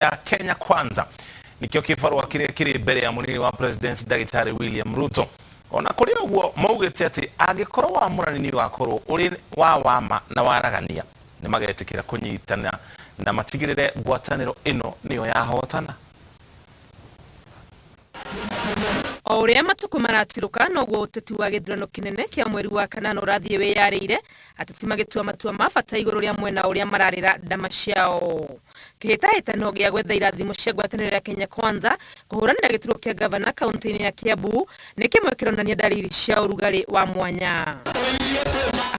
ya Kenya Kwanza nikio kifarwa kiri mbere ya munini wa President Dagitari William Ruto ona kuri uguo maugite ati agikorwo wa muranini wa korwo uri wa wama na waragania ni magetikira kunyitana na matigirire ngwataniro ino niyo yahotana. Oria matuku maratiruka no gwo uteti wa githurano kinene kia mweri wa kanana urathie weyarire ateti magitua matua mabata iguru ria mwena uria mararira ndama ciao. Kihitahitano gia gwetha irathimo cia ngwataniro ya Kenya Kwanza kuhuranira gituro kia gavana kaunti-ini ya Kiambu ni kimwe kironania dalili cia urugari wa mwanya.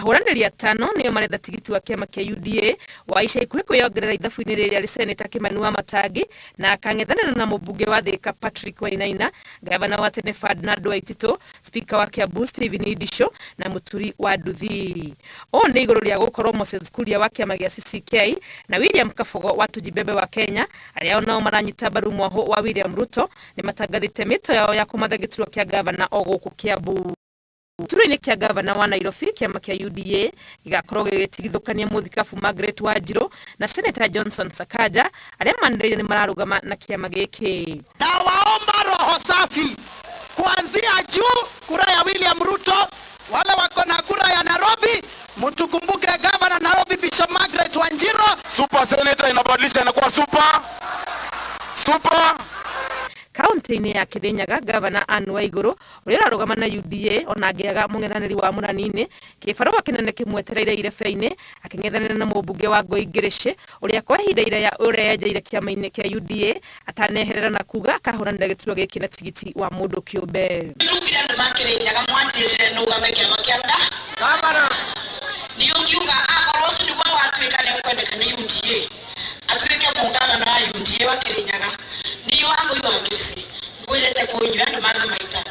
Ahuraniri atano niyo maretha tigiti wa kiama kia UDA wa ica ikuhi kwiyongerera ithabu-ini riria ri Seneta Kimani Wamatangi na akang'ethanira na mubunge wa Thika Patrick Wainaina, gavana wa tene Ferdinand Waititu, spika wa Kiambu Stephen Idisho na muturi wa Nduthi. O ni iguru ria gukorwo Moses Kuria wa kiama gia CCK na William Kabogo wa Tujibebe wa Kenya aria nao maranyita mbaru mwaho wa William Ruto ni matangathite mito yao ya kumatha gituro kia gavana o guku Kiambu. Turine kia gavana wa Nairobi kiama kia UDA igakorwo gigitigithukania muthikabu Margaret Wanjiru na Senator Johnson Sakaja aria mandireire ni mararugama na kiama giki. Na waomba roho safi kuanzia juu, kura ya William Ruto, wale wako na kura ya Nairobi mtukumbuke gavana Nairobi Bishop Margaret Wanjiru. Super Senator inabadilisha inakuwa super. Kaunti-ini ya Kirinyaga gavana Anne Waiguru uria ararugama na UDA ona agiaga mung'ethaniri wa munanini kibarua kinene kimwetereire irebe-ini aking'ethanira na mubunge wa Ngoi Ngirici uria kwa ihinda iraya urejeire kiama-ini kia UDA ataneherera na kuga akahuranira gituro giki na tigiti wa mundu kiumbe. Niyo wangu iwa ngisi ngwilete kunywa ndo maza maita